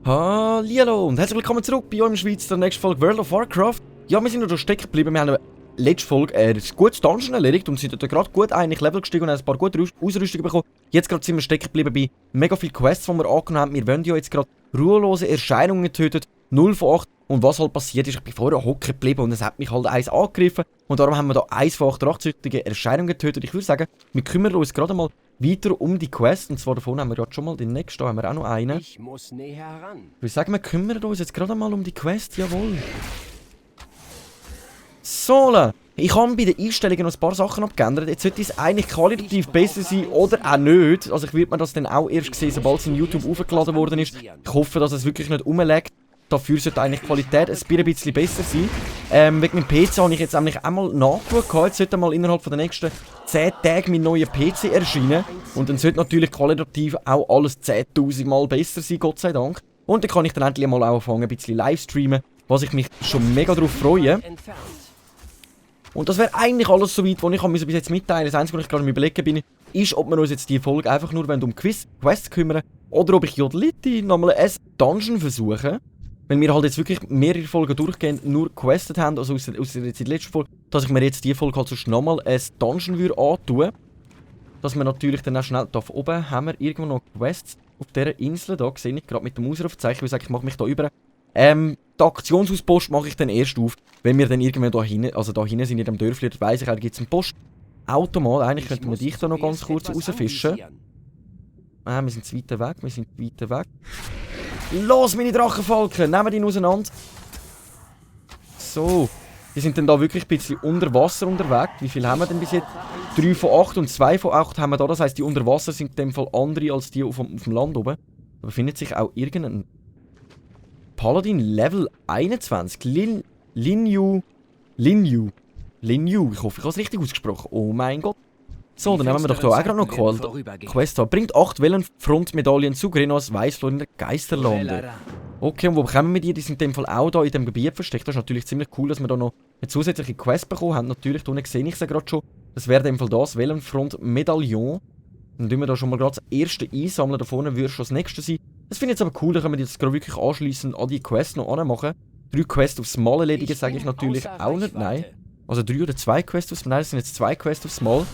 Hallihallo und herzlich willkommen zurück bei euch in der Schweiz zur nächsten Folge World of Warcraft. Ja, wir sind noch stecken geblieben. Wir haben letzte Folge ein gutes Dungeon erledigt und sind dort gerade gut eigentlich Level gestiegen und haben ein paar gute Ausrüstungen bekommen. Jetzt gerade sind wir stecken geblieben bei mega vielen Quests, die wir angenommen haben. Wir wollen ja jetzt gerade ruhelose Erscheinungen töten, 0 von 8. Und was halt passiert ist, ich bin vorher hocken geblieben und es hat mich halt eins angegriffen. Und darum haben wir da 1 von 8 rachsüchtige Erscheinungen getötet. Ich würde sagen, wir kümmern uns gerade mal weiter um die Quest. Und zwar davon haben wir gerade schon mal den nächsten, da haben wir auch noch einen. Ich muss näher ran. Ich würde sagen, wir kümmern uns jetzt gerade mal um die Quest, jawohl. So, ich habe bei den Einstellungen noch ein paar Sachen abgeändert. Jetzt sollte es eigentlich qualitativ besser sein oder auch nicht. Also ich würde mir das dann auch erst sehen, sobald es in YouTube aufgeladen worden ist. Ich hoffe, dass es wirklich nicht rumlegt. Dafür sollte eigentlich die Qualität ein bisschen besser sein. Wegen meinem PC habe ich jetzt nämlich einmal nachgeschaut. Jetzt sollte mal innerhalb der nächsten 10 Tage mein neuer PC erscheinen. Und dann sollte natürlich qualitativ auch alles 10.000 Mal besser sein, Gott sei Dank. Und dann kann ich dann endlich mal auch anfangen, ein bisschen live streamen, was ich mich schon mega darauf freue. Und das wäre eigentlich alles soweit, was ich bis jetzt mitteilen musste. Das Einzige, was ich gerade am Überlegen bin, ist, ob wir uns jetzt diese Folge einfach nur um Quests kümmern oder ob ich Jodeliti nochmal ein Dungeon versuche. Wenn wir halt jetzt wirklich mehrere Folgen durchgehend nur questet haben, also aus der letzten Folge, dass ich mir jetzt diese Folge halt sonst nochmal ein Dungeon antun würde. Dass wir natürlich dann auch schnell da oben haben wir irgendwo noch Quests auf dieser Insel. Da sehe ich gerade mit dem Ausrufezeichen. Ich sage, ich mache mich da über. Die Aktionsauspost mache ich dann erst auf, wenn wir dann irgendwann da hinten, also da hinten sind in dem Dörfli, da weiss ich, da gibt es einen Postautomat. Eigentlich könnten wir dich da noch ganz kurz rausfischen. Wir sind zu weit weg, Los, meine Drachenfalken! Nehmen die auseinander. So. Die sind dann da wirklich ein bisschen unter Wasser unterwegs. Wie viel haben wir denn bis jetzt? 3 von 8 und 2 von 8 haben wir da. Das heisst, die unter Wasser sind in dem Fall andere als die auf dem Land oben. Da befindet sich auch irgendein Paladin Level 21. Linyu. Ich hoffe, ich habe es richtig ausgesprochen. Oh mein Gott. So, dann haben wir doch da auch gerade noch Quest. Bringt 8 Wellenfrontmedaillen zu Grenos Weißflor in der Geisterlande. Okay, und wo bekommen wir die? Die sind in dem Fall auch da in dem Gebiet versteckt. Das ist natürlich ziemlich cool, dass wir da noch eine zusätzliche Quest bekommen haben. Natürlich, da unten sehe ich sie gerade schon. Das wäre in dem Fall das Wellenfront-Medaillon. Dann tun wir da schon mal gerade das erste einsammeln. Da vorne würde schon das nächste sein. Das finde ich jetzt aber cool, da können wir jetzt gerade wirklich anschliessend an die Quest noch anmachen. 3 Quests aufs Mal erledigen, sage ich natürlich auch nicht, nein. Also 3 oder 2 Quests aufs Mal, nein, das sind jetzt 2 Quests aufs Mal.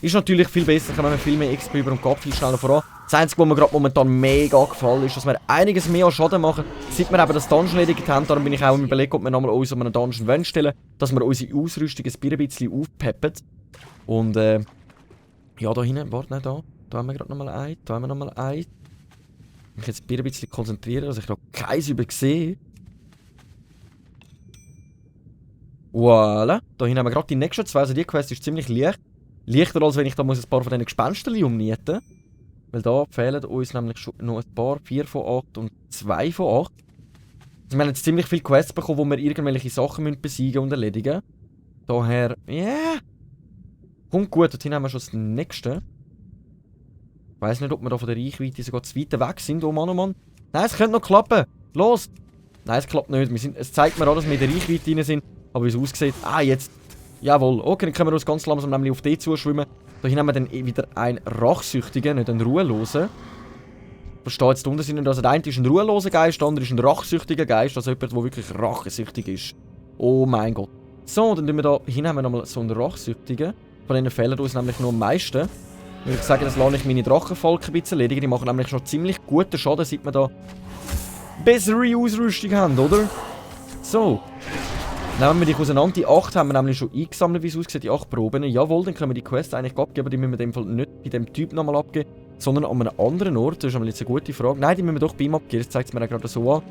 Ist natürlich viel besser, kann man viel mehr XP über und geht viel schneller voran. Das Einzige, was mir gerade momentan mega gefallen ist, dass wir einiges mehr an Schaden machen, seit wir eben das Dungeon erledigt haben. Darum bin ich auch im Überlegen, ob wir nochmal uns um einen Dungeon stellen wollen, dass wir unsere Ausrüstung ein bisschen aufpeppen. Und ja, da hinten, warte, nicht da. Da haben wir gerade nochmal ein, da haben wir nochmal ein. Ich muss mich jetzt ein bisschen konzentrieren, dass ich da keins übersehe. Voilà. Da hinten haben wir gerade die nächsten 2, also die Quest ist ziemlich leicht. Leichter, als wenn ich da ein paar von diesen Gespensterli umnieten. Weil da fehlen uns nämlich schon noch ein paar. 4 von 8 und 2 von 8. Also wir haben jetzt ziemlich viele Quests bekommen, wo wir irgendwelche Sachen besiegen und erledigen. Daher, yeah. Kommt gut, dorthin haben wir schon das nächste. Ich weiss nicht, ob wir da von der Reichweite sogar zu weit weg sind. Oh Mann, oh Mann. Nein, es könnte noch klappen. Los. Nein, es klappt nicht. Es zeigt mir an, dass wir in der Reichweite rein sind. Aber wie es aussieht, jetzt. Jawohl, okay, dann können wir uns ganz langsam nämlich auf die zuschwimmen. Da haben wir dann wieder einen Rachsüchtigen, nicht einen Ruhelosen. Versteht jetzt unten sind, also der eine ist ein ruheloser Geist, der andere ist ein rachsüchtiger Geist, also jemand, der wirklich rachsüchtig ist. Oh mein Gott. So, dann haben wir da hinten nochmal so einen Rachsüchtigen. Von denen fehlen uns nämlich nur am meisten. Würde ich sagen, das lasse ich meine Drachenfalken ein bisschen erledigen. Die machen nämlich schon ziemlich guten Schaden, seit wir da bessere Ausrüstung haben, oder? So. Nehmen wir die auseinander. Die 8 haben wir nämlich schon eingesammelt, wie es aussieht, die 8 Proben. Jawohl, dann können wir die Quest eigentlich abgeben. Die müssen wir in dem Fall nicht bei dem Typ nochmal abgeben, sondern an einem anderen Ort. Das ist jetzt eine gute Frage. Nein, die müssen wir doch bei ihm abgeben. Das zeigt es mir gerade so an.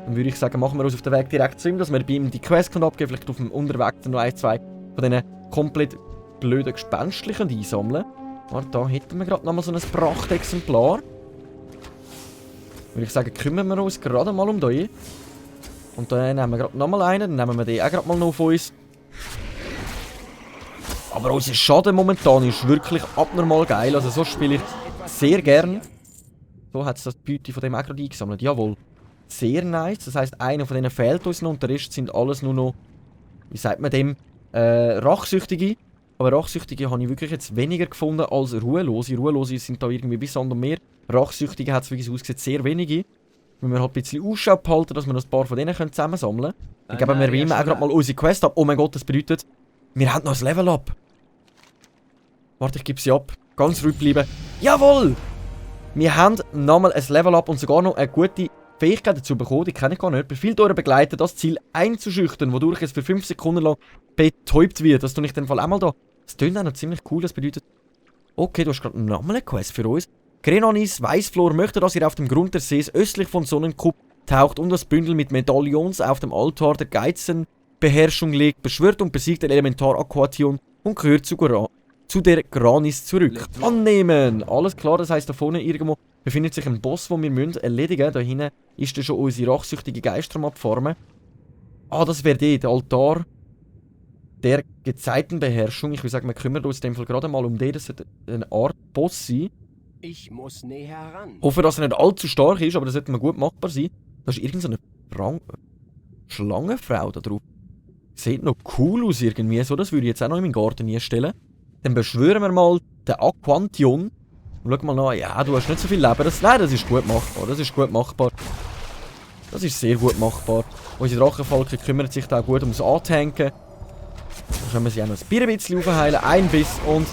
Dann würde ich sagen, machen wir uns auf den Weg direkt zu ihm, dass wir bei ihm die Quest abgeben. Vielleicht auf dem Unterweg dann noch 1, 2 von diesen komplett blöden Gespenstlichen einsammeln. Warte, da hätten wir gerade nochmal so ein Prachtexemplar. Würde ich sagen, kümmern wir uns gerade mal um den. Und dann nehmen wir gerade nochmal einen, dann nehmen wir den auch gerade mal noch auf uns. Aber unser Schaden momentan ist wirklich abnormal geil, also so spiele ich sehr gern. So hat es das Beute von dem auch gerade eingesammelt, jawohl. Sehr nice, das heisst, einer von denen fehlt uns noch und der Rest sind alles nur noch wie sagt man dem, Rachsüchtige. Aber Rachsüchtige habe ich wirklich jetzt weniger gefunden als Ruhelose. Ruhelose sind da irgendwie bis Sand und Meer. Rachsüchtige hat es wirklich ausgesehen sehr wenige. Wenn wir halt ein bisschen Ausschau behalten, dass wir noch ein paar von denen zusammensammeln können. Dann geben wir wie immer auch gerade mal unsere Quest ab. Oh mein Gott, das bedeutet, wir haben noch ein Level up. Warte, ich gebe sie ab. Ganz ruhig bleiben. Jawohl! Wir haben nochmal ein Level up und sogar noch eine gute Fähigkeit dazu bekommen. Die kenne ich gar nicht. Befehlt euren Begleiter, das Ziel einzuschüchtern, wodurch es für 5 Sekunden lang betäubt wird. Das tue ich in dem Fall einmal da. Das klingt auch noch ziemlich cool. Das bedeutet, okay, du hast gerade nochmal eine Quest für uns. Grenonis Weißflor möchte, dass ihr auf dem Grund des Sees östlich von Sonnenkupp taucht und das Bündel mit Medaillons auf dem Altar der Geizenbeherrschung legt, beschwört und besiegt den Elementar Aquation und gehört zu der Granis zurück. Annehmen! Alles klar, das heisst, da vorne irgendwo befindet sich ein Boss, den wir erledigen müssen. Da hinten ist ja schon unsere rachsüchtige Geister am Abfarmen. Ah, das wäre der Altar der Gezeitenbeherrschung. Ich würde sagen, wir kümmern uns in dem Fall gerade mal um den. Das sollte eine Art Boss sein. Ich muss näher ran. Hoffe, dass er nicht allzu stark ist, aber das sollte mal gut machbar sein. Da ist irgendeine Schlangenfrau da drauf. Sieht noch cool aus irgendwie, so. Das würde ich jetzt auch noch in meinen Garten einstellen. Dann beschwören wir mal den Aquantion. Und schau mal nach. Ja, du hast nicht so viel Leben. Nein, das ist gut machbar. Das ist gut machbar. Das ist sehr gut machbar. Unsere Drachenfalken kümmern sich da auch gut ums Anhängen. Dann können wir sie auch noch ein bisschen aufheilen. Ein Biss und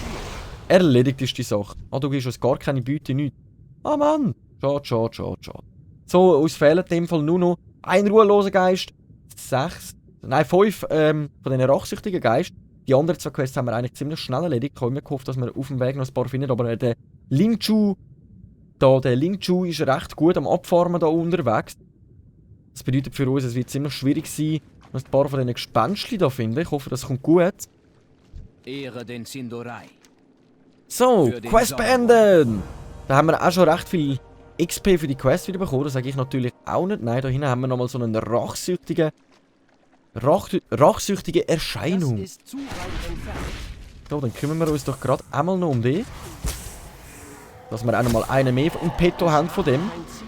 erledigt ist die Sache. Ah, du gibst uns gar keine Beute, nichts. Ah, Mann. Schade. So, uns fehlen in dem Fall nur noch ein ruheloser Geist, 5 von diesen rachsüchtigen Geist. Die anderen 2 Quests haben wir eigentlich ziemlich schnell erledigt. Ich habe immer gehofft, dass wir auf dem Weg noch ein paar finden, aber der Lingchu ist recht gut am Abfarmen da unterwegs. Das bedeutet für uns, es wird ziemlich schwierig sein, ein paar von diesen Gespenstchen da finden. Ich hoffe, das kommt gut. Ehre den Sindorai. So, Quest beenden! Da haben wir auch schon recht viel XP für die Quest wieder bekommen. Das sage ich natürlich auch nicht. Nein, da hinten haben wir nochmal so eine rachsüchtige Erscheinung. Das ist zu weit entfernt. So, dann kümmern wir uns doch gerade einmal noch um die. Dass wir auch nochmal einen mehr im Petto haben von dem. Ein Ziel.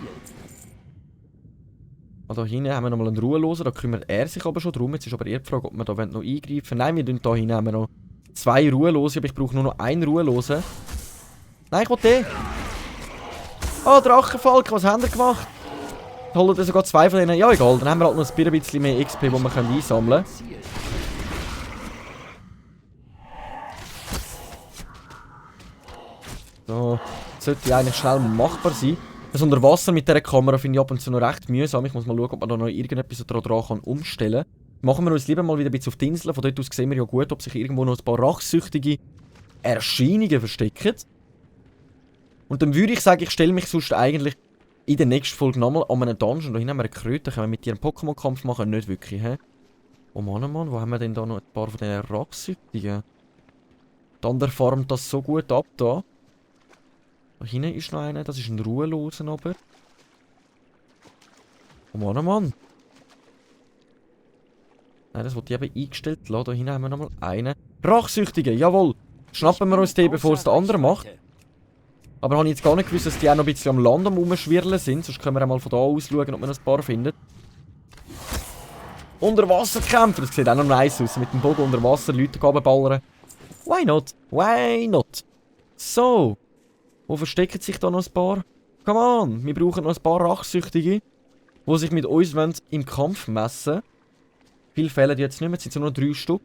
Und da hinten haben wir nochmal einen Ruhelosen. Da kümmert er sich aber schon drum. Jetzt ist aber eher die Frage, ob wir da noch eingreifen wollen. Nein, da hinten haben wir noch 2 Ruhelose, aber ich brauche nur noch einen Ruhelosen. Nein, ich will den. Oh, Drachenfalk, was haben wir gemacht? Holen wir sogar 2 von denen. Ja, egal, dann haben wir halt noch ein bisschen mehr XP, das wir einsammeln können. Ziel. So, das sollte eigentlich schnell machbar sein. Das unter Wasser mit dieser Kamera finde ich ab und zu noch recht mühsam. Ich muss mal schauen, ob man da noch irgendetwas dran umstellen kann. Machen wir uns lieber mal wieder ein bisschen auf die Insel. Von dort aus sehen wir ja gut, ob sich irgendwo noch ein paar rachsüchtige Erscheinungen verstecken. Und dann würde ich sagen, ich stelle mich sonst eigentlich in der nächsten Folge nochmal an einen Dungeon. Da hinten haben wir eine Kröte, können wir mit ihr einen Pokémon-Kampf machen? Nicht wirklich, hä? Oh Mann, wo haben wir denn da noch ein paar von diesen Rachsüchtigen? Dann der farmt das so gut ab da. Da hinten ist noch einer, das ist ein Ruhelosen aber. Oh Mann. Nein, das wird ich eben eingestellt lassen. Da hinten haben wir nochmal einen. Rachsüchtige, jawohl! Schnappen wir uns den, bevor es der andere macht. Aber habe ich jetzt gar nicht gewusst, dass die auch noch ein bisschen am Land am Rumschwirren sind. Sonst können wir auch mal von da aus schauen, ob wir noch ein paar finden. Unterwasserkämpfer, das sieht auch noch nice aus. Mit dem Bogen unter Wasser Leute ballern. Why not? Why not? So. Wo verstecken sich da noch ein paar? Come on, wir brauchen noch ein paar Rachsüchtige, die sich mit uns im Kampf messen wollen. Viele fehlen jetzt nicht mehr, es sind nur noch 3 Stück.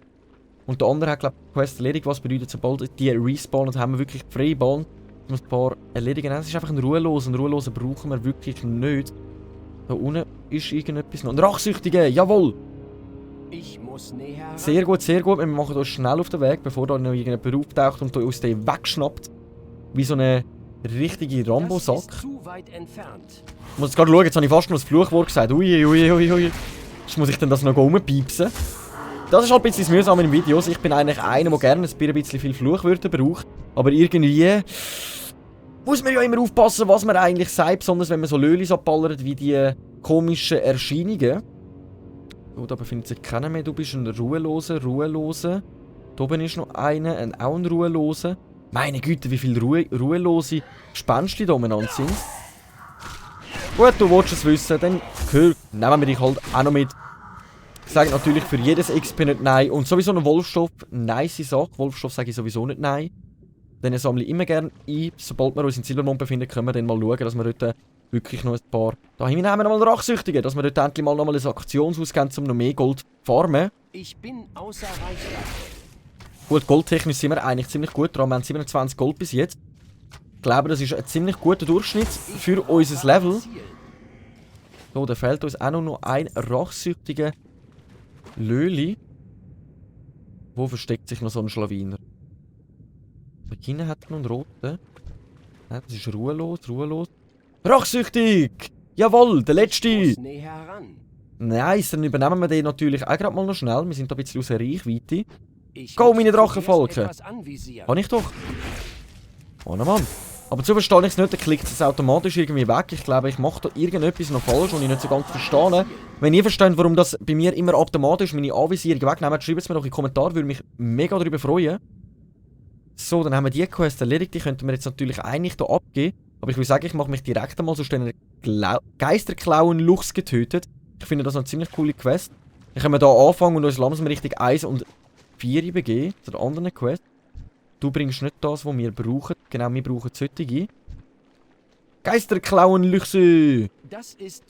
Und der andere hat, glaube ich, die Quest erledigt, was bedeutet, sobald die respawnen, dann haben wir wirklich freie Bahn. Wir müssen ein paar erledigen. Es ist einfach ein Ruheloser. Einen Ruhelosen brauchen wir wirklich nicht. Da unten ist irgendetwas noch. Ein Rachsüchtiger, jawohl! Ich muss näher ran. Sehr gut. Wir machen uns schnell auf den Weg, bevor da noch irgendjemand auftaucht und uns den wegschnappt. Wie so eine richtige Das Rambo-Sack. ist zu weit entfernt. Ich muss jetzt gerade schauen, jetzt habe ich fast noch das Fluchwort gesagt. Ui. Jetzt muss ich dann das noch rumpiepsen. Das ist halt ein bisschen das Mühsame in Videos. Ich bin eigentlich einer, der gerne ein bisschen viel Fluchwörter braucht. Aber irgendwie muss man ja immer aufpassen, was man eigentlich sagt. Besonders wenn man so Lölis abballert wie die komischen Erscheinungen. Oh, da befindet sich keiner mehr. Du bist ein Ruheloser. Da oben ist noch einer, auch ein Ruheloser. Meine Güte, wie viele ruhelose Gespenster da umeinander sind. Gut, du willst es wissen, dann nehmen wir dich halt auch noch mit. Ich sage natürlich für jedes XP nicht nein. Und sowieso ein Wolfsstoff, nice Sache. Wolfsstoff sage ich sowieso nicht nein. Den sammle ich immer gerne ein. Sobald wir uns in Silbermond befinden, können wir dann mal schauen, dass wir dort wirklich noch ein paar... Da nehmen wir mal Rachsüchtige, dass wir dort endlich mal noch ein Aktionshaus geben, um noch mehr Gold zu farmen. Ich bin außer Reichweite. Gut, goldtechnisch sind wir eigentlich ziemlich gut dran. Wir haben 27 Gold bis jetzt. Ich glaube, das ist ein ziemlich guter Durchschnitt für unser Level. So, da fehlt uns auch noch ein rachsüchtiger Löli. Wo versteckt sich noch so ein Schlawiner? Da hinten hat er noch einen roten. Nein, das ist ruhelos, ruhelos. Rachsüchtig! Jawohl, der letzte! Muss näher ran. Nice, dann übernehmen wir den natürlich auch gerade mal noch schnell. Wir sind da ein bisschen aus der Reichweite. Ich Go, muss meine zuerst Drachenvolke! etwas anvisieren. Kann ich doch. Oh Mann. Aber so verstehe ich es nicht, dann klickt es automatisch irgendwie weg. Ich glaube, ich mache da irgendetwas noch falsch und ich nicht so ganz verstehe. Wenn ihr versteht, warum das bei mir immer automatisch meine Anvisierung wegnimmt, schreibt es mir doch in die Kommentare, würde mich mega darüber freuen. So, dann haben wir die Quest erledigt, die könnten wir jetzt natürlich eigentlich hier abgeben. Aber ich will sagen, ich mache mich direkt einmal so einen Geisterklauen-Luchs getötet. Ich finde das eine ziemlich coole Quest. Dann können wir hier anfangen und uns langsam Richtung 1 und 4 begeben, zu der anderen Quest. Du bringst nicht das, was wir brauchen. Genau, wir brauchen solche. Geisterklauen-Luchse!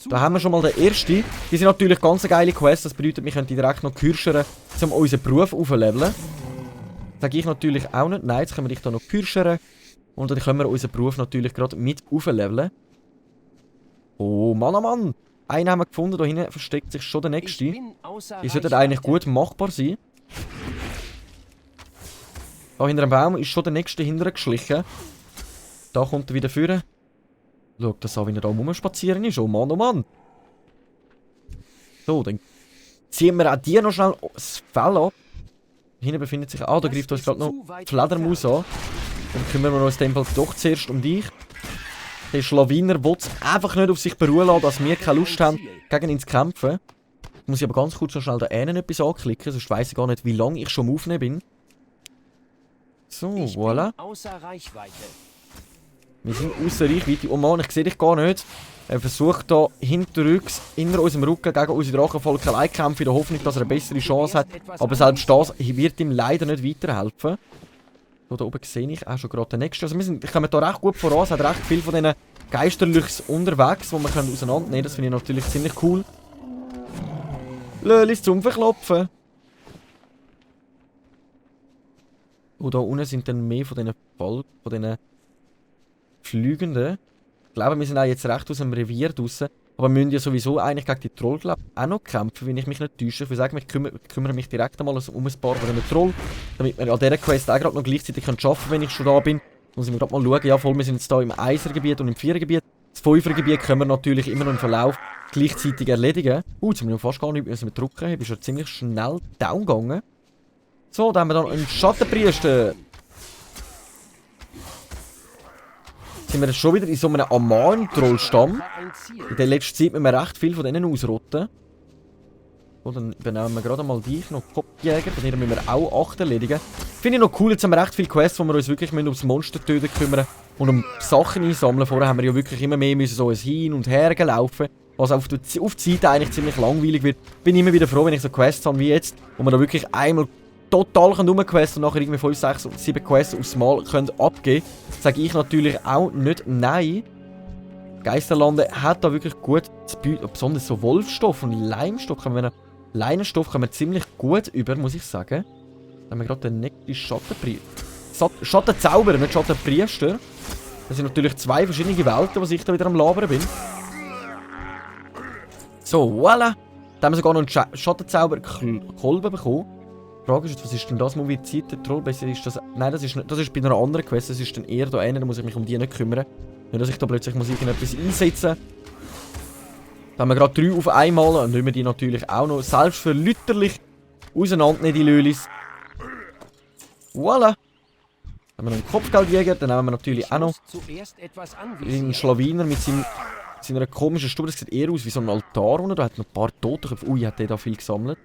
Da haben wir schon mal den ersten. Die sind natürlich ganz eine geile Quest. Das bedeutet, wir können die direkt noch kürschern, um unseren Beruf aufzuleveln. Sage ich natürlich auch nicht. Nein, jetzt können wir dich da noch kürschern. Und dann können wir unseren Beruf natürlich gerade mit aufleveln. Oh Mann, oh Mann! Einen haben wir gefunden, da hinten versteckt sich schon der nächste. Die sollten eigentlich gut machbar sein. Da hinter dem Baum ist schon der nächste hintergeschlichen. Da kommt er wieder führen. Schau das an, wie er da rumspazieren ist. Oh Mann, oh Mann! So, dann ziehen wir auch die noch schnell das Fell ab. Hinten befindet sich... Ah, da greift uns gerade noch die Fledermaus an. Dann kümmern wir uns in dem Fall doch zuerst um dich. Der Schlawiner will es einfach nicht auf sich beruhen lassen, dass wir keine Lust haben, gegen ihn zu kämpfen. Jetzt muss ich aber ganz kurz noch schnell da hinten etwas anklicken, sonst weiss ich gar nicht, wie lange ich schon am Aufnehmen bin. So, voilà. Wir sind außer Reichweite. Oh Mann, ich sehe dich gar nicht. Er versucht da hinter unserem Rücken gegen unsere Drachenvolk allein kämpfen, in der Hoffnung, dass er eine bessere Chance hat. Aber selbst das wird ihm leider nicht weiterhelfen. So, da oben sehe ich auch schon gerade den nächsten. Also wir kommen hier recht gut voran. Es hat recht viel von diesen Geisterlüchs unterwegs, die wir auseinandernehmen können. Das finde ich natürlich ziemlich cool. Lölis zum Verklopfen. Und da unten sind dann mehr von diesen Flügenden. Ich glaube, wir sind auch jetzt recht aus dem Revier draussen. Aber wir müssen ja sowieso eigentlich gegen die Troll, glaube ich, auch noch kämpfen, wenn ich mich nicht täusche. Ich würde sagen, ich kümmere mich direkt einmal um ein paar von diesen Troll, damit wir an dieser Quest auch gerade noch gleichzeitig arbeiten können, wenn ich schon da bin. Muss ich mir gerade mal schauen. Ja, voll, wir sind jetzt hier im 1er-Gebiet und im 4er-Gebiet. Das 5er-Gebiet können wir natürlich immer noch im Verlauf gleichzeitig erledigen. Jetzt haben wir fast gar nicht mehr drücken. Ich bin schon ziemlich schnell down gegangen. So, da haben wir dann einen Schattenpriester. Sind wir jetzt schon wieder in so einem Aman-Trollstamm. In der letzten Zeit müssen wir recht viel von denen ausrotten. So, dann übernehmen wir gerade mal dich, noch Kopfjäger. Von denen müssen wir auch 8 erledigen. Finde ich noch cool, jetzt haben wir recht viele Quests, wo wir uns wirklich ums Monster töten kümmern und um Sachen einsammeln. Vorher haben wir ja wirklich immer mehr müssen so ein Hin- und Her laufen. Was auf die Seite eigentlich ziemlich langweilig wird. Bin immer wieder froh, wenn ich so Quests habe wie jetzt, wo man da wirklich einmal total rumquesten und nachher irgendwie 5, 6 und 7 Quests aufs Mal können abgeben. Sage ich natürlich auch nicht nein. Geisterlande hat da wirklich gut zu bieten. Besonders so Wolfstoff und Leimstoff. Leinenstoff kommen wir ziemlich gut über, muss ich sagen. Dann haben wir gerade den nächsten Schattenzauberer, nicht Schattenpriester. Das sind natürlich 2 verschiedene Welten, was ich da wieder am Labern bin. So, voilà. Da haben wir sogar noch einen Schattenzauber-Kolben bekommen. Die Frage ist jetzt, was ist denn das? Mobilität der Troll? Besser ist das... Nein, das ist bei einer anderen Quest. Das ist dann eher da hinten, da muss ich mich um die nicht kümmern. Nicht, dass ich da plötzlich irgendetwas einsetzen muss. Da haben wir gerade 3 auf einmal und nehmen wir die natürlich auch noch selbstverlüterlich auseinandernehmen, die Lölis. Voilà. Dann haben wir noch einen Kopfgeldjäger, dann haben wir natürlich auch noch einen Schlawiner mit seiner komischen Stube. Das sieht eher aus wie so ein Altar. Da hat noch ein paar Totenköpfe. Ui, hat der da viel gesammelt.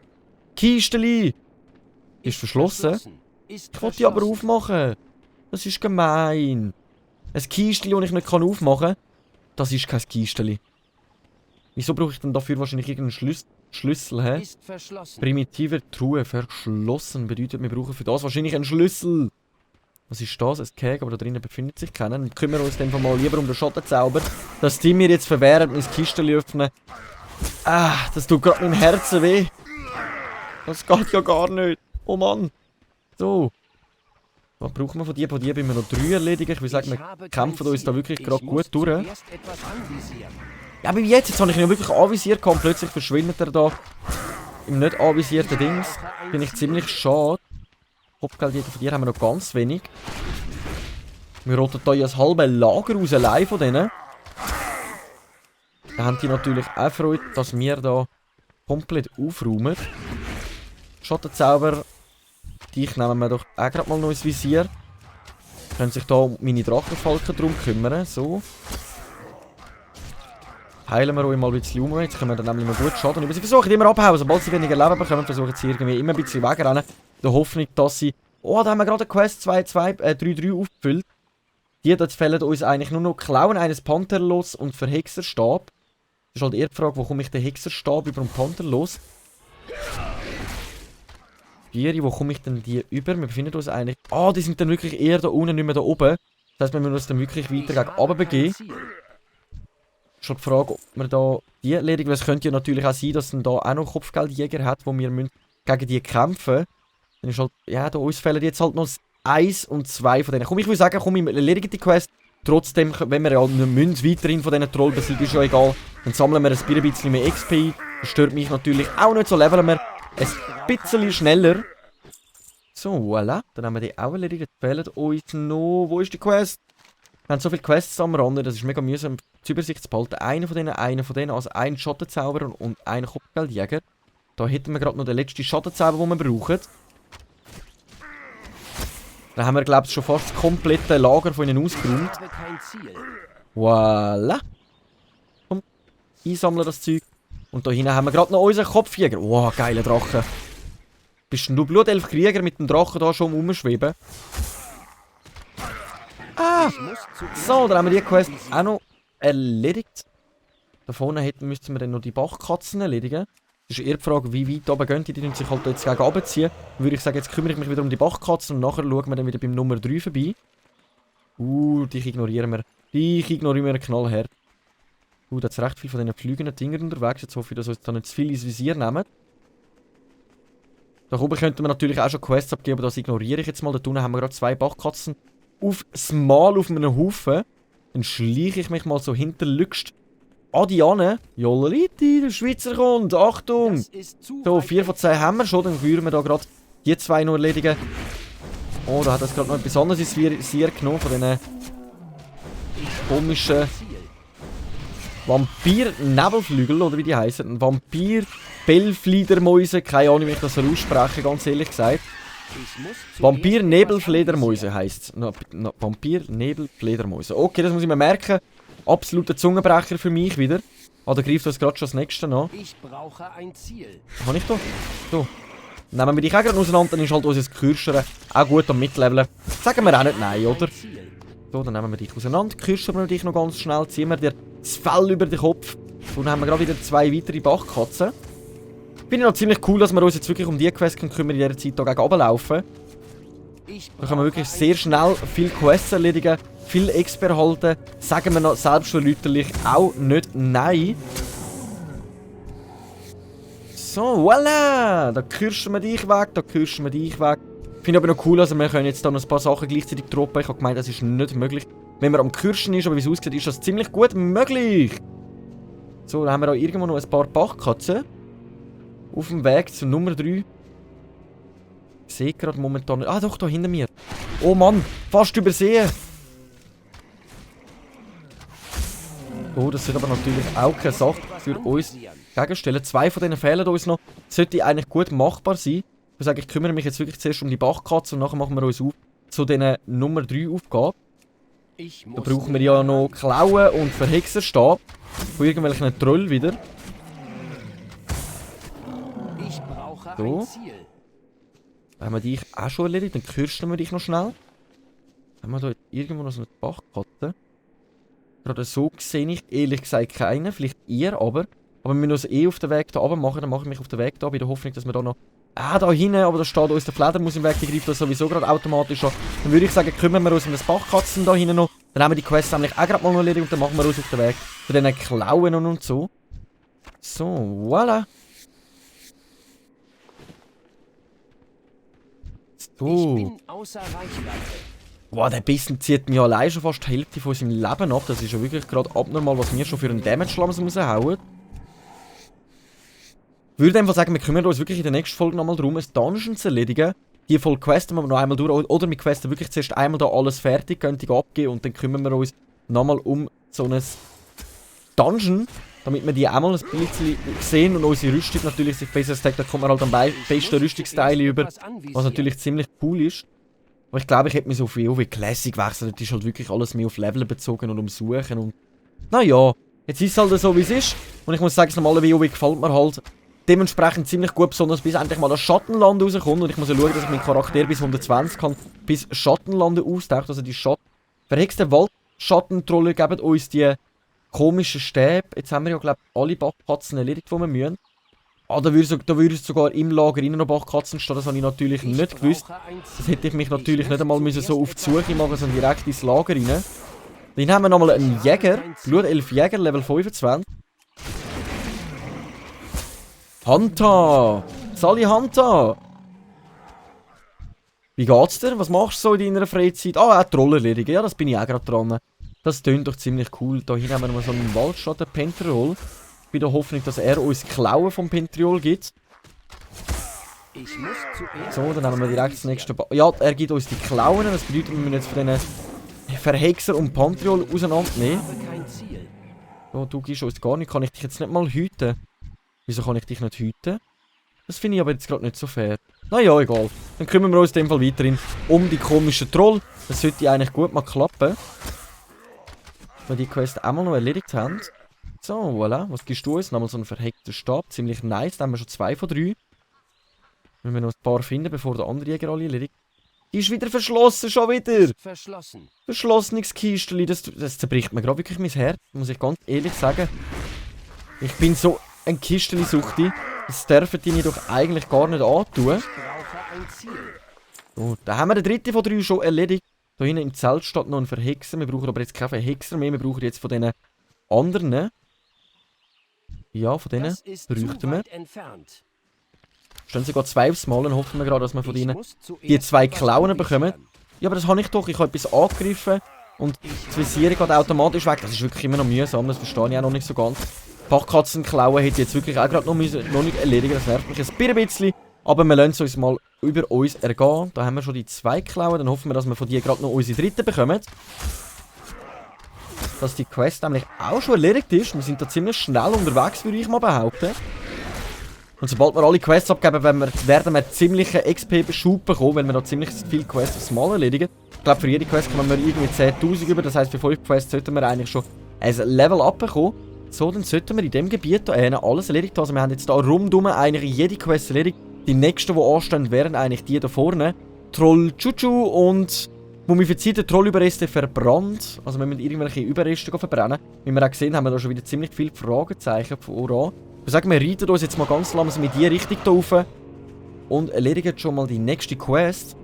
Kisteli! Ist verschlossen. Ich wollte die aber aufmachen. Das ist gemein. Ein Kisteli, das ich nicht aufmachen kann, das ist kein Kisteli. Wieso brauche ich denn dafür wahrscheinlich irgendeinen Schlüssel? Schlüssel, hä? Ist verschlossen. Primitive Truhe, verschlossen. Bedeutet, wir brauchen für das wahrscheinlich einen Schlüssel. Was ist das? Ein Keg, aber da drinnen befindet sich keiner. Dann kümmern wir uns dann mal lieber um den Schottenzauber. Dass die mir jetzt verwehren, mein Kistchen öffnen. Ah, das tut gerade mein Herzen weh. Das geht ja gar nicht. Oh Mann. So. Was brauchen wir von dir? Von dir müssen wir noch 3 erledigen. Ich würde sagen, wir kämpfen uns da wirklich gerade gut durch. Ja, aber jetzt habe ich ihn ja wirklich anvisiert und plötzlich verschwindet er da im nicht anvisierten Dings. Finde ich ziemlich schade. Kopfgeldjäger von dir haben wir noch ganz wenig. Wir roten hier ja das halbe Lager raus, allein von denen. Da haben die natürlich auch Freude, dass wir da komplett aufräumen. Schottenzauber, dich nehmen wir doch auch gerade mal noch ins Visier. Können sich da um meine Drachenfalken drum kümmern. So. Heilen wir euch mal ein bisschen um. Jetzt können wir dann nämlich noch gut Schaden über. Sie versuchen immer abhauen, sobald sie weniger Leben bekommen, versuchen sie irgendwie immer ein bisschen wegrennen. In der Hoffnung, dass sie... Oh, da haben wir gerade eine Quest 3.3 aufgefüllt. Die dort fehlen uns eigentlich nur noch Klauen eines Pantherlos und für Hexerstab. Das ist halt eher die Frage, wo komme ich den Hexerstab über den Panther los? Wo komme ich denn die über? Wir befinden uns eigentlich... Ah, die sind dann wirklich eher da unten, nicht mehr da oben. Das heisst, wir müssen uns dann wirklich weiter gegen runter begeben. Schon die Frage, ob wir da die erledigen. Es könnte ja natürlich auch sein, dass dann da auch noch Kopfgeldjäger hat, wo wir gegen die kämpfen. Dann ist halt, ja, da uns fehlen jetzt halt noch 1 und 2 von denen. Komm, ich will sagen, komm, ich erledige die Quest. Trotzdem, wenn wir ja nicht weiterhin von diesen Trollen besiegen, ist ja egal. Dann sammeln wir ein bisschen mehr XP. Das stört mich natürlich auch nicht, so leveln wir ein bisschen schneller. So, voilà. Dann haben wir die auch erledigt. Fehlen uns noch... Wo ist die Quest? Wir haben so viele Quests am Rande, das ist mega mühsam zur Übersicht zu behalten. Einer von denen, also ein Schattenzauber und ein Kopfgeldjäger. Da hätten wir gerade noch den letzten Schattenzauber, den wir brauchen. Dann haben wir, glaube ich, schon fast das komplette Lager von ihnen ausgeräumt. Voilà. Komm, einsammeln das Zeug. Und da hinten haben wir gerade noch unseren Kopfjäger. Wow, geiler Drache. Bist denn du Blutelf-Krieger mit dem Drachen da schon rumschweben? Ah! So, dann haben wir die Quest auch noch erledigt. Da vorne müssten wir dann noch die Bachkatzen erledigen. Das ist eher die Frage, wie weit oben gehen die. Die sich halt jetzt gegen runterziehen. Dann würde ich sagen, jetzt kümmere ich mich wieder um die Bachkatzen und nachher schauen wir dann wieder beim Nummer 3 vorbei. Dich ignorieren wir. Dich ignorieren wir knallhart. Da ist recht viel von diesen fliegenden Dingern unterwegs. Jetzt hoffe ich, dass wir uns da nicht zu viel ins Visier nehmen. Da oben könnten wir natürlich auch schon Quests abgeben, aber das ignoriere ich jetzt mal. Da unten haben wir gerade 2 Bachkatzen aufs Mal auf einem Haufen. Dann schleiche ich mich mal so hinterlückst an die Anne. Jolleriti, der Schweizer kommt. Achtung! So, 4 von 10 haben wir schon. Dann würden wir da gerade die 2 noch erledigen. Oh, da hat das gerade noch etwas anderes ins Visier genommen von diesen komischen Vampir-Nebelflügel, oder wie die heißen. Vampir-Bellfliedermäuse. Keine Ahnung, wie ich das ausspreche, ganz ehrlich gesagt. Vampir-Nebelfledermäuse heisst es. Vampir-Nebelfledermäuse. Okay, das muss ich mir merken. Absoluter Zungenbrecher für mich wieder. Ah, da greift uns gerade schon das nächste an. Ich brauche ein Ziel. Kann ich da? So. Nehmen wir dich auch gerade auseinander, dann ist halt unser Kürschere auch gut am Mitleveln. Sagen wir auch nicht nein, oder? So, dann nehmen wir dich auseinander, kürschern wir dich noch ganz schnell, ziehen wir dir das Fell über den Kopf. Und dann haben wir gerade wieder 2 weitere Bachkatzen. Finde ich noch ziemlich cool, dass wir uns jetzt wirklich um die Quest kümmern, in dieser Zeit hier gegen runterlaufen. Da können wir wirklich sehr schnell viele Quests erledigen, viel XP erhalten. Sagen wir noch selbstverlüterlich auch nicht nein. So, voilà! Da kürschen wir dich weg, da kürschen wir dich weg. Finde aber noch cool, also wir können jetzt da noch ein paar Sachen gleichzeitig droppen. Ich habe gemeint, das ist nicht möglich. Wenn man am Kürschen ist, aber wie es aussieht, ist das ziemlich gut möglich. So, dann haben wir auch irgendwo noch ein paar Bachkatzen. Auf dem Weg zur Nummer 3. Ich sehe gerade momentan nicht. Ah doch, da hinter mir. Oh Mann, fast übersehen. Oh, das wird aber natürlich auch keine Sache für uns gegenstellen. 2 von denen fehlen uns noch. Sollte eigentlich gut machbar sein. Ich sage, ich kümmere mich jetzt wirklich zuerst um die Bachkatze und nachher machen wir uns auf zu diesen Nummer 3 Aufgaben. Da brauchen wir ja noch Klauen und Verhexerstab. Von irgendwelchen Troll wieder. So. Da haben wir dich auch schon erledigt. Dann kürzen wir dich noch schnell. Haben wir da irgendwo noch so eine Bachkatze? Gerade so sehe ich ehrlich gesagt keinen. Vielleicht ihr aber. Aber wir müssen uns eh auf den Weg da runter machen. Dann mache ich mich auf den Weg da, bei der Hoffnung, dass wir da noch... da hinten, aber da steht uns der Fledermaus im Weg, die greift das sowieso gerade automatisch an. Dann würde ich sagen, kümmern wir uns um das Bachkatzen da hinten noch. Dann haben wir die Quest nämlich auch gerade mal noch erledigt und dann machen wir uns auf den Weg zu diesen Klauen und so. So, voilà. So. Ich bin außer Reichweite. Wow, der Bissen zieht mir allein schon fast die Hälfte von seinem Leben ab. Das ist ja wirklich gerade abnormal, was wir schon für einen Damage langsam raushauen. Ich würde einfach sagen, wir kümmern uns wirklich in der nächsten Folge nochmal darum, ein Dungeon zu erledigen. Die Folge questen wir noch einmal durch. Oder wir questen wirklich zuerst einmal da alles fertig, könnte abgeben und dann kümmern wir uns nochmal um so ein Dungeon, damit wir die auch mal ein bisschen sehen und unsere Rüstung natürlich sich besser stackt. Da kommt man halt am besten Rüstungsteile über, was natürlich ziemlich cool ist. Aber ich glaube, ich hätte mich so auf WoW Classic wechseln. Das ist halt wirklich alles mehr auf Level bezogen und umsuchen und... Naja, jetzt ist es halt so, wie es ist. Und ich muss sagen, das normale WoW gefällt mir halt dementsprechend ziemlich gut, besonders bis endlich mal das Schattenland rauskommt. Und ich muss ja schauen, dass ich meinen Charakter bis 120 kann, bis Schattenlande austaucht. Also die verhexten Waldschattentrolle geben uns die komischen Stäbe. Jetzt haben wir ja, glaube ich, alle Bachkatzen erledigt, die wir müssen. Da würde sogar im Lager innen noch Bachkatzen stehen, das habe ich natürlich nicht gewusst. Das hätte ich mich natürlich nicht einmal so auf die Suche machen, sondern direkt ins Lager rein. Dann haben wir nochmal einen Jäger, Blutelf Jäger, Level 25. Hanta! Sali Hanta! Wie geht's dir? Was machst du so in deiner Freizeit? Auch Troll erledigen, ja, das bin ich auch gerade dran. Das tönt doch ziemlich cool. Da hinten haben wir noch so einen Waldschatten Pentriol. Bei der Hoffnung, dass er uns Klauen vom Pentriol gibt. So, dann haben wir direkt das nächste... Ja, er gibt uns die Klauen. Das bedeutet, wir müssen jetzt von diesen Verhexer und Pentriol auseinandernehmen. So, du gibst uns gar nicht. Kann ich dich jetzt nicht mal hüten? Wieso kann ich dich nicht hüten? Das finde ich aber jetzt gerade nicht so fair. Naja, egal. Dann kümmern wir uns in dem Fall weiterhin um die komischen Troll. Das sollte eigentlich gut mal klappen. Dass wir die Quest einmal noch erledigt haben. So, voilà. Was gibst du uns? Nochmal so einen verheckten Stab. Ziemlich nice. Da haben wir schon 2 von 3. Wenn wir noch ein paar finden, bevor der andere Jäger alle erledigt. Die ist wieder verschlossen, schon wieder. Verschlossen. Verschlossenes Kisteli. Das zerbricht mir gerade wirklich mein Herz. Muss ich ganz ehrlich sagen. Ich bin so ein Kisteli-Suchti. Das dürfen die mir doch eigentlich gar nicht antun. So, da haben wir den dritten von 3 schon erledigt. Da hinten im Zelt steht noch ein Verhexer. Wir brauchen aber jetzt keinen Verhexer mehr. Wir brauchen jetzt von diesen anderen. Ja, von denen bräuchten wir. Stehen sogar 2 aufs Mal und hoffen wir gerade, dass wir von ihnen die 2 Klauen bekommen. Ja, aber das habe ich doch. Ich habe etwas angegriffen und das Visier geht automatisch weg. Das ist wirklich immer noch mühsam, das verstehe ich auch noch nicht so ganz. Bachkatzenklauen hätte ich jetzt wirklich auch gerade noch nicht erledigen. Das nervt mich ein bisschen. Aber wir lassen es uns mal über uns ergehen. Da haben wir schon die 2 Klauen. Dann hoffen wir, dass wir von die gerade noch unsere dritte bekommen. Dass die Quest nämlich auch schon erledigt ist. Wir sind da ziemlich schnell unterwegs, würde ich mal behaupten. Und sobald wir alle Quests abgeben, werden wir ziemlichen XP-Schub bekommen, wenn wir da ziemlich viele Quests aufs Mal erledigen. Ich glaube, für jede Quest kommen wir irgendwie 10.000 über. Das heisst, für 5 Quests sollten wir eigentlich schon ein Level abbekommen. So, dann sollten wir in dem Gebiet da alles erledigt haben. Also wir haben jetzt da rundum eigentlich jede Quest erledigt. Die nächsten, die anstehen, wären eigentlich die da vorne. Troll Chuchu und mumifizierte Trollüberreste verbrannt. Also wir müssen irgendwelche Überreste verbrennen. Wie wir auch gesehen haben, wir da schon wieder ziemlich viele Fragezeichen voran. Ich würde sagen, wir reiten uns jetzt mal ganz langsam in die Richtung da rauf. Und erledigen schon mal die nächste Quest.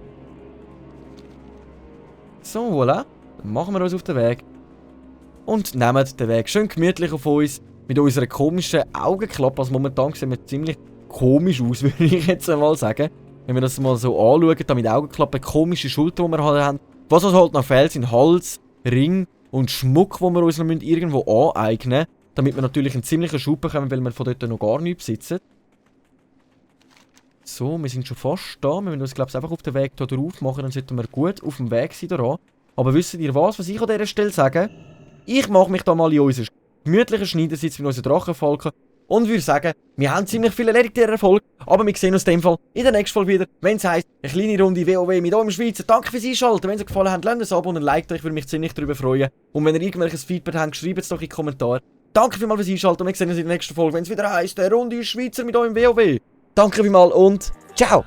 So, voilà. Dann machen wir uns auf den Weg. Und nehmen den Weg schön gemütlich auf uns. Mit unserer komischen Augenklappe. Also momentan sehen wir ziemlich komisch aus, würde ich jetzt einmal sagen. Wenn wir das mal so anschauen, da mit Augenklappe, komische Schultern, die wir halt haben. Was uns halt noch fehlt, sind Hals, Ring und Schmuck, die wir uns noch irgendwo aneignen müssen. Damit wir natürlich einen ziemlichen Schub bekommen, weil wir von dort noch gar nichts besitzen. So, wir sind schon fast da. Wir müssen uns, glaube ich, einfach auf den Weg hier drauf machen. Dann sollten wir gut auf dem Weg sein daran. Aber wisst ihr was ich an dieser Stelle sage? Ich mache mich da mal in unseren gemütlichen Schneidersitz mit unseren Drachenfalken und würde sagen, wir haben ziemlich viel erledigt in dieser Folge, aber wir sehen uns in dem Fall in der nächsten Folge wieder, wenn es heisst, eine kleine Runde WoW mit eurem Schweizer. Danke fürs Einschalten, wenn es euch gefallen hat, lasst ein Abo und ein Like da, ich würde mich ziemlich darüber freuen. Und wenn ihr irgendwelches Feedback habt, schreibt es doch in die Kommentare. Danke vielmals fürs Einschalten und wir sehen uns in der nächsten Folge, wenn es wieder heisst, eine Runde Schweizer mit eurem WoW. Danke vielmals und ciao!